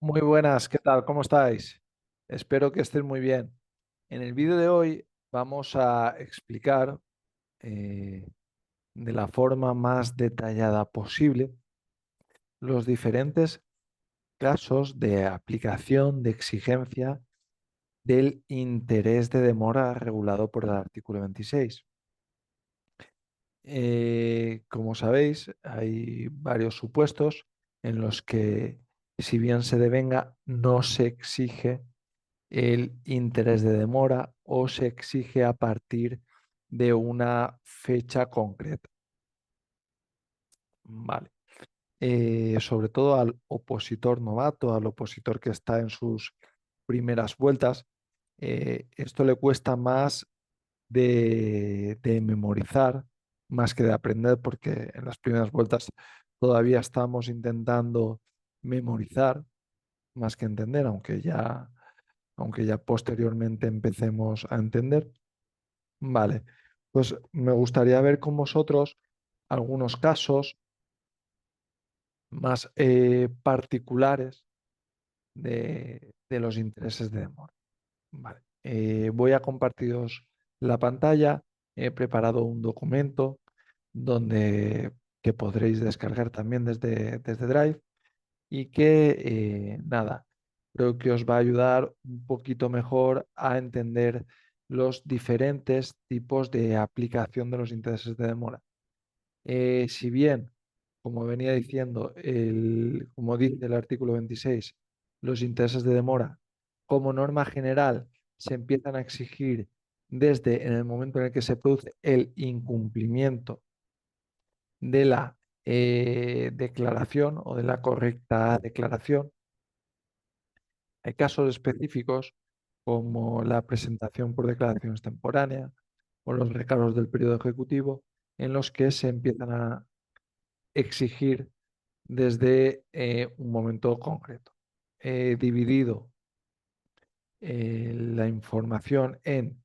Muy buenas, ¿qué tal? ¿Cómo estáis? Espero que estén muy bien. En el vídeo de hoy vamos a explicar eh, de la forma más detallada posible los diferentes casos de aplicación de exigencia del interés de demora regulado por el artículo 26. Como sabéis, hay varios supuestos en los que, si bien se devenga, no se exige el interés de demora o se exige a partir de una fecha concreta. Vale. Sobre todo al opositor novato, al opositor que está en sus primeras vueltas, esto le cuesta más de memorizar, más que de aprender, porque en las primeras vueltas todavía estamos intentando memorizar más que entender, aunque ya posteriormente empecemos a entender. Vale, pues me gustaría ver con vosotros algunos casos más particulares de los intereses de demora. Vale, voy a compartiros la pantalla. He preparado un documento donde que podréis descargar también desde Drive y que, nada, creo que os va a ayudar un poquito mejor a entender los diferentes tipos de aplicación de los intereses de demora. Si bien, como venía diciendo, como dice el artículo 26, los intereses de demora, como norma general, se empiezan a exigir desde en el momento en el que se produce el incumplimiento de la declaración o de la correcta declaración. Hay casos específicos como la presentación por declaraciones temporáneas o los recargos del periodo ejecutivo en los que se empiezan a exigir desde un momento concreto. He dividido la información en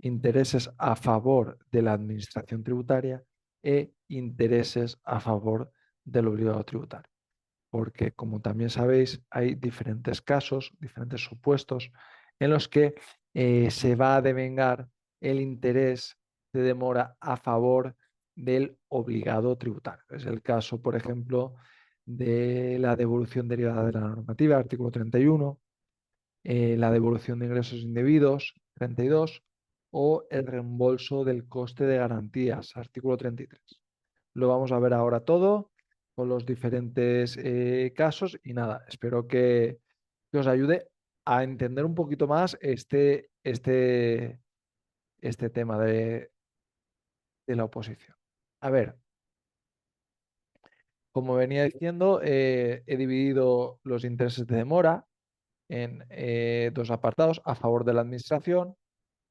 intereses a favor de la administración tributaria e intereses a favor del obligado tributario. Porque, como también sabéis, hay diferentes casos, diferentes supuestos en los que se va a devengar el interés de demora a favor del obligado tributario. Es el caso, por ejemplo, de la devolución derivada de la normativa, artículo 31, la devolución de ingresos indebidos, 32, o el reembolso del coste de garantías, artículo 33. Lo vamos a ver ahora todo con los diferentes casos y nada, espero que os ayude a entender un poquito más este tema de la oposición. A ver, como venía diciendo, he dividido los intereses de demora en dos apartados: a favor de la administración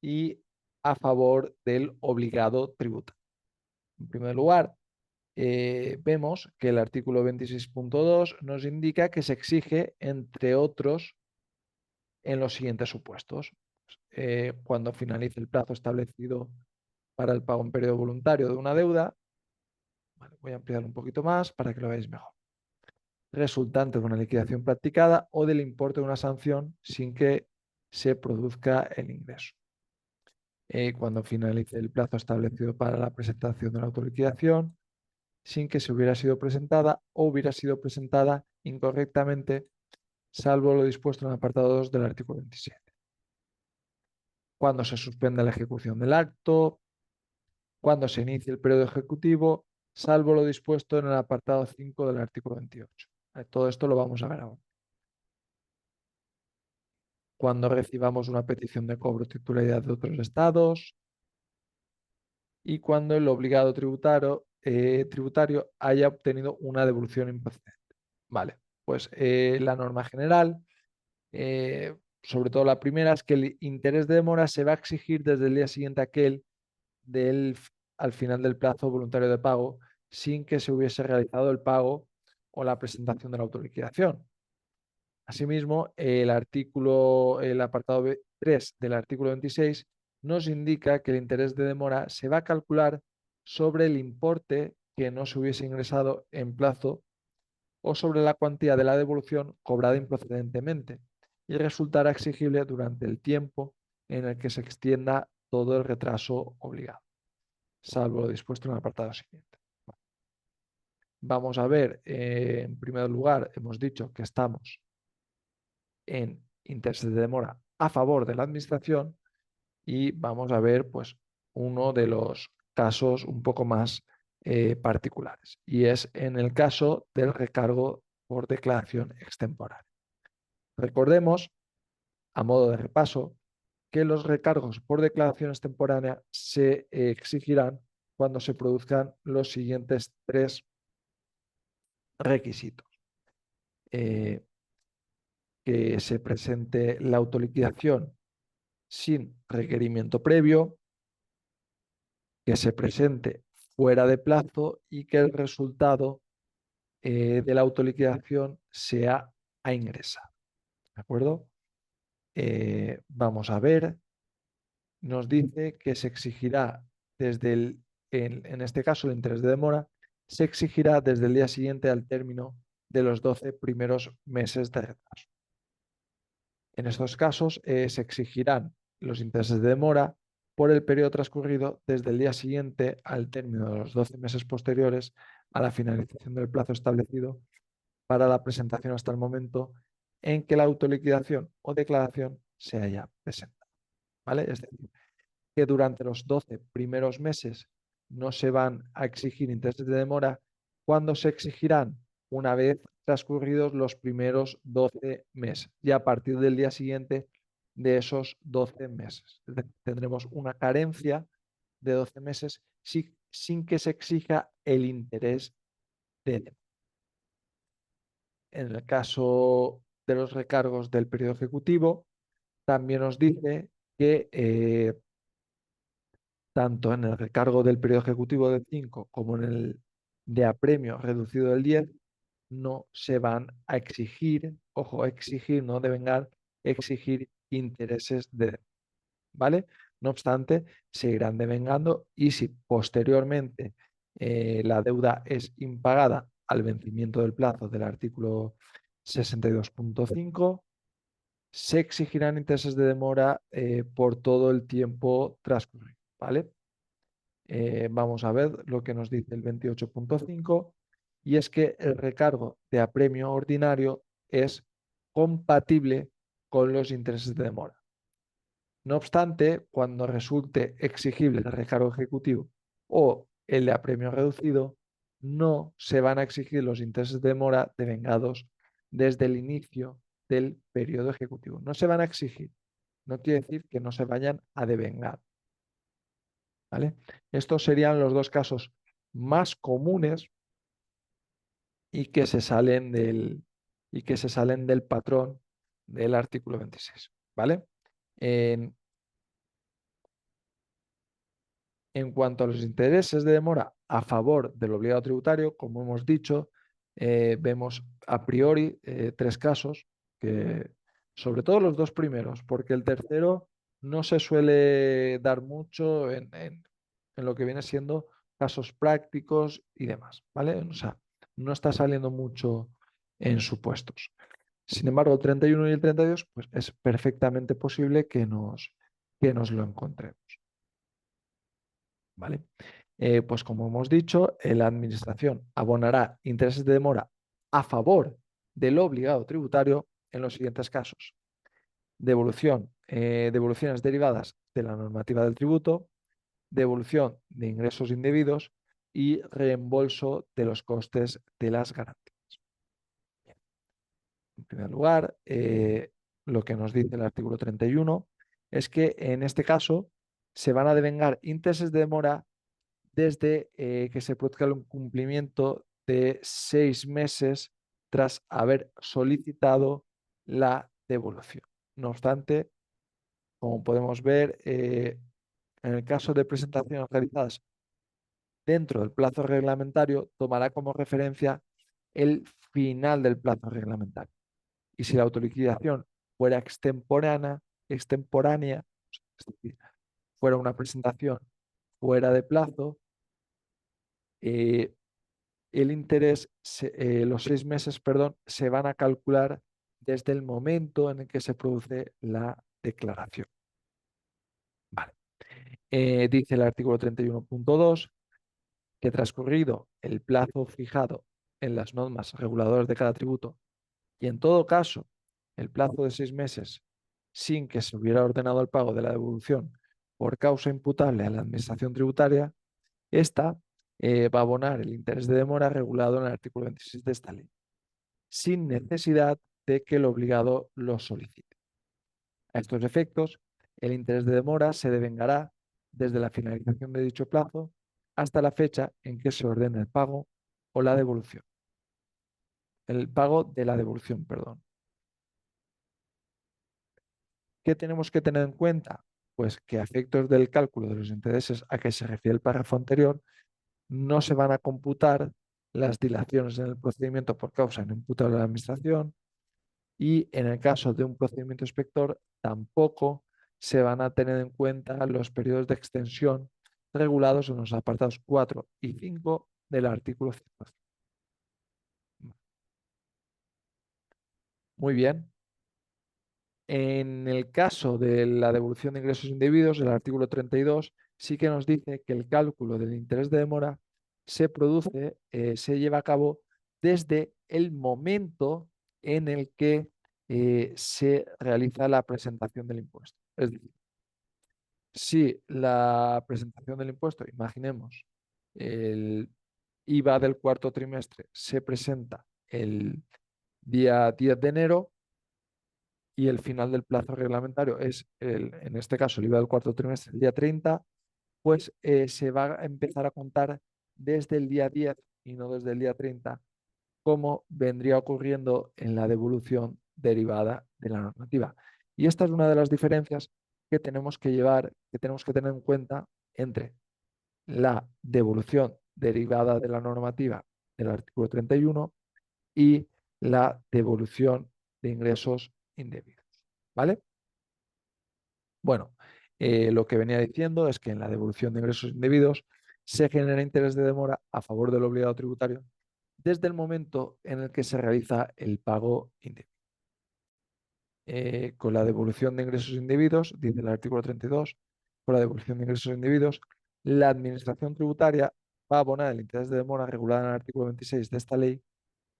y a favor del obligado tributario. En primer lugar, vemos que el artículo 26.2 nos indica que se exige, entre otros, en los siguientes supuestos. Cuando finalice el plazo establecido para el pago en periodo voluntario de una deuda, vale, voy a ampliar un poquito más para que lo veáis mejor, resultante de una liquidación practicada o del importe de una sanción sin que se produzca el ingreso. Cuando finalice el plazo establecido para la presentación de la autoliquidación, sin que se hubiera sido presentada o hubiera sido presentada incorrectamente, salvo lo dispuesto en el apartado 2 del artículo 27. Cuando se suspende la ejecución del acto, cuando se inicie el periodo ejecutivo, salvo lo dispuesto en el apartado 5 del artículo 28. Todo esto lo vamos a ver ahora. Cuando recibamos una petición de cobro de titularidad de otros estados y cuando el obligado tributario haya obtenido una devolución improcedente. Vale, pues la norma general, sobre todo la primera, es que el interés de demora se va a exigir desde el día siguiente a aquel al final del plazo voluntario de pago, sin que se hubiese realizado el pago o la presentación de la autoliquidación. Asimismo, el apartado 3 del artículo 26 nos indica que el interés de demora se va a calcular sobre el importe que no se hubiese ingresado en plazo o sobre la cuantía de la devolución cobrada improcedentemente y resultará exigible durante el tiempo en el que se extienda todo el retraso obligado, salvo lo dispuesto en el apartado siguiente. Vamos a ver, en primer lugar, hemos dicho que estamos en intereses de demora a favor de la administración y vamos a ver pues uno de los casos un poco más particulares y es en el caso del recargo por declaración extemporánea. Recordemos, a modo de repaso, que los recargos por declaración extemporánea se exigirán cuando se produzcan los siguientes tres requisitos. Que se presente la autoliquidación sin requerimiento previo, que se presente fuera de plazo y que el resultado de la autoliquidación sea a ingresar. ¿De acuerdo? Vamos a ver, nos dice que se exigirá en este caso el interés de demora, se exigirá desde el día siguiente al término de los 12 primeros meses de retraso. En estos casos se exigirán los intereses de demora por el periodo transcurrido desde el día siguiente al término de los 12 meses posteriores a la finalización del plazo establecido para la presentación hasta el momento en que la autoliquidación o declaración se haya presentado. ¿Vale? Es decir, que durante los 12 primeros meses no se van a exigir intereses de demora, cuando se exigirán una vez transcurridos los primeros 12 meses y a partir del día siguiente de esos 12 meses. Es decir, tendremos una carencia de 12 meses sin que se exija el interés de demora. En el caso de los recargos del periodo ejecutivo, también nos dice que tanto en el recargo del periodo ejecutivo del 5 como en el de apremio reducido del 10, no se van a exigir, ojo, exigir, no devengar, exigir intereses de, ¿vale? No obstante, seguirán devengando y si posteriormente la deuda es impagada al vencimiento del plazo del artículo 62.5, se exigirán intereses de demora por todo el tiempo transcurrido, ¿vale? Vamos a ver lo que nos dice el 28.5 y es que el recargo de apremio ordinario es compatible con los intereses de demora. No obstante, cuando resulte exigible el recargo ejecutivo o el de apremio reducido, no se van a exigir los intereses de demora devengados desde el inicio del periodo ejecutivo. No se van a exigir. No quiere decir que no se vayan a devengar. ¿Vale? Estos serían los dos casos más comunes y que se salen del patrón del artículo 26. ¿Vale? En, en cuanto a los intereses de demora a favor del obligado tributario, como hemos dicho, vemos a priori tres casos, que, sobre todo los dos primeros, porque el tercero no se suele dar mucho en lo que viene siendo casos prácticos y demás, ¿vale? O sea, no está saliendo mucho en supuestos. Sin embargo, el 31 y el 32, pues es perfectamente posible que nos lo encontremos, ¿vale? Pues como hemos dicho, la Administración abonará intereses de demora a favor del obligado tributario en los siguientes casos. Devoluciones derivadas de la normativa del tributo, devolución de ingresos indebidos y reembolso de los costes de las garantías. En primer lugar, lo que nos dice el artículo 31 es que en este caso se van a devengar intereses de demora desde que se produzca el cumplimiento de 6 meses tras haber solicitado la devolución. No obstante, como podemos ver, en el caso de presentaciones realizadas dentro del plazo reglamentario, tomará como referencia el final del plazo reglamentario. Y si la autoliquidación fuera extemporánea, es decir, fuera una presentación fuera de plazo, el interés, los 6 meses, perdón, se van a calcular desde el momento en el que se produce la declaración. Vale. Dice el artículo 31.2 que transcurrido el plazo fijado en las normas reguladoras de cada tributo y en todo caso el plazo de 6 meses sin que se hubiera ordenado el pago de la devolución por causa imputable a la administración tributaria, esta va a abonar el interés de demora regulado en el artículo 26 de esta ley, sin necesidad de que el obligado lo solicite. A estos efectos, el interés de demora se devengará desde la finalización de dicho plazo hasta la fecha en que se ordene el pago o la devolución. El pago de la devolución, perdón. ¿Qué tenemos que tener en cuenta? Pues que a efectos del cálculo de los intereses a que se refiere el párrafo anterior, no se van a computar las dilaciones en el procedimiento por causa no imputable a la administración y en el caso de un procedimiento inspector tampoco se van a tener en cuenta los periodos de extensión regulados en los apartados 4 y 5 del artículo 105. Muy bien. En el caso de la devolución de ingresos indebidos, el artículo 32 sí que nos dice que el cálculo del interés de demora se produce, se lleva a cabo desde el momento en el que se realiza la presentación del impuesto. Es decir, si la presentación del impuesto, imaginemos, el IVA del cuarto trimestre se presenta el día 10 de enero, y el final del plazo reglamentario es, en este caso, el IVA del cuarto trimestre, el día 30, pues se va a empezar a contar desde el día 10 y no desde el día 30, como vendría ocurriendo en la devolución derivada de la normativa. Y esta es una de las diferencias que tenemos que llevar, que tenemos que tener en cuenta entre la devolución derivada de la normativa del artículo 31 y la devolución de ingresos indebidos. ¿Vale? Bueno, lo que venía diciendo es que en la devolución de ingresos indebidos se genera interés de demora a favor del obligado tributario desde el momento en el que se realiza el pago indebido. Con la devolución de ingresos indebidos, dice el artículo 32, con la devolución de ingresos indebidos, la administración tributaria va a abonar el interés de demora regulado en el artículo 26 de esta ley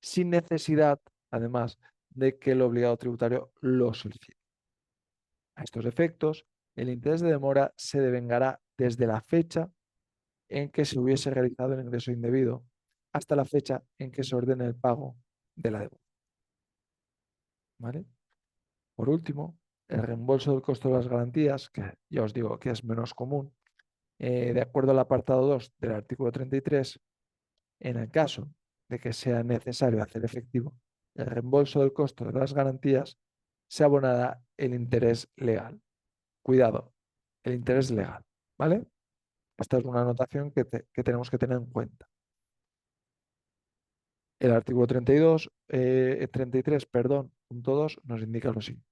sin necesidad, además, de que el obligado tributario lo solicite. A estos efectos, el interés de demora se devengará desde la fecha en que se hubiese realizado el ingreso indebido hasta la fecha en que se ordene el pago de la deuda. ¿Vale? Por último, el reembolso del costo de las garantías, que ya os digo que es menos común, de acuerdo al apartado 2 del artículo 33, en el caso de que sea necesario hacer efectivo el reembolso del costo de las garantías, se abonará el interés legal. Cuidado, el interés legal, ¿vale? Esta es una anotación que tenemos que tener en cuenta. El artículo 33, perdón, punto 2, nos indica lo siguiente.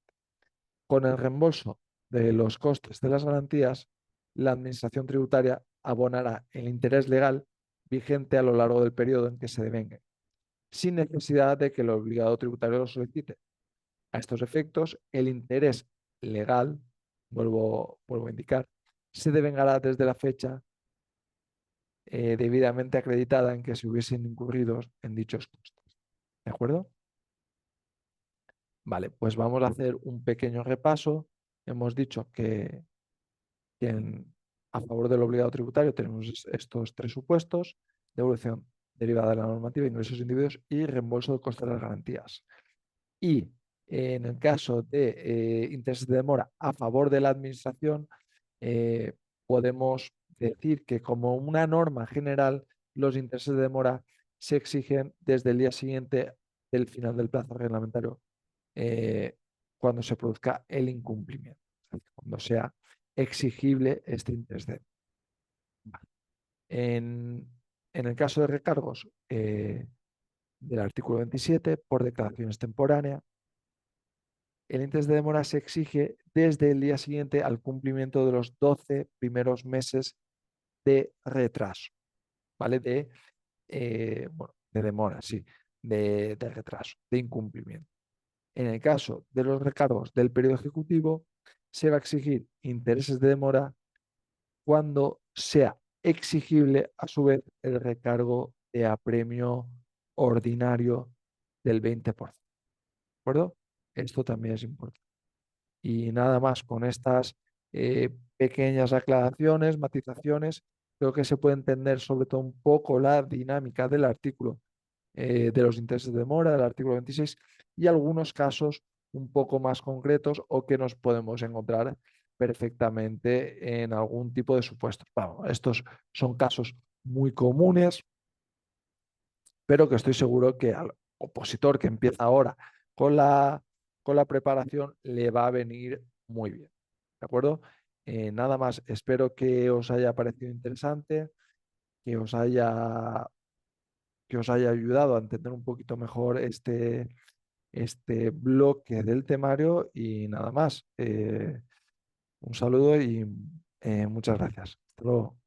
Con el reembolso de los costes de las garantías, la Administración tributaria abonará el interés legal vigente a lo largo del periodo en que se devengue, sin necesidad de que el obligado tributario lo solicite. A estos efectos, el interés legal, vuelvo a indicar, se devengará desde la fecha debidamente acreditada en que se hubiesen incurrido en dichos costes. ¿De acuerdo? Vale, pues vamos a hacer un pequeño repaso. Hemos dicho que a favor del obligado tributario tenemos estos tres supuestos: devolución derivada de la normativa, ingresos individuos y reembolso del coste de las garantías. Y en el caso de intereses de demora a favor de la administración, eh, podemos decir que como una norma general, los intereses de demora se exigen desde el día siguiente del final del plazo reglamentario, eh, cuando se produzca el incumplimiento, cuando sea exigible este interés de demora. Vale. En el caso de recargos del artículo 27, por declaraciones temporáneas, el interés de demora se exige desde el día siguiente al cumplimiento de los 12 primeros meses de retraso, ¿vale? De bueno, de demora, sí, de retraso, de incumplimiento. En el caso de los recargos del periodo ejecutivo, se va a exigir intereses de demora cuando sea exigible a su vez el recargo de apremio ordinario del 20%. ¿De acuerdo? Esto también es importante. Y nada más, con estas pequeñas aclaraciones, matizaciones, creo que se puede entender sobre todo un poco la dinámica del artículo de los intereses de demora, del artículo 26, y algunos casos un poco más concretos o que nos podemos encontrar perfectamente en algún tipo de supuestos. Vamos, estos son casos muy comunes, pero que estoy seguro que al opositor que empieza ahora con con la preparación le va a venir muy bien. ¿De acuerdo? Nada más, espero que os haya parecido interesante, que os haya, que os haya ayudado a entender un poquito mejor este bloque del temario y nada más. Un saludo y muchas gracias. Hasta luego.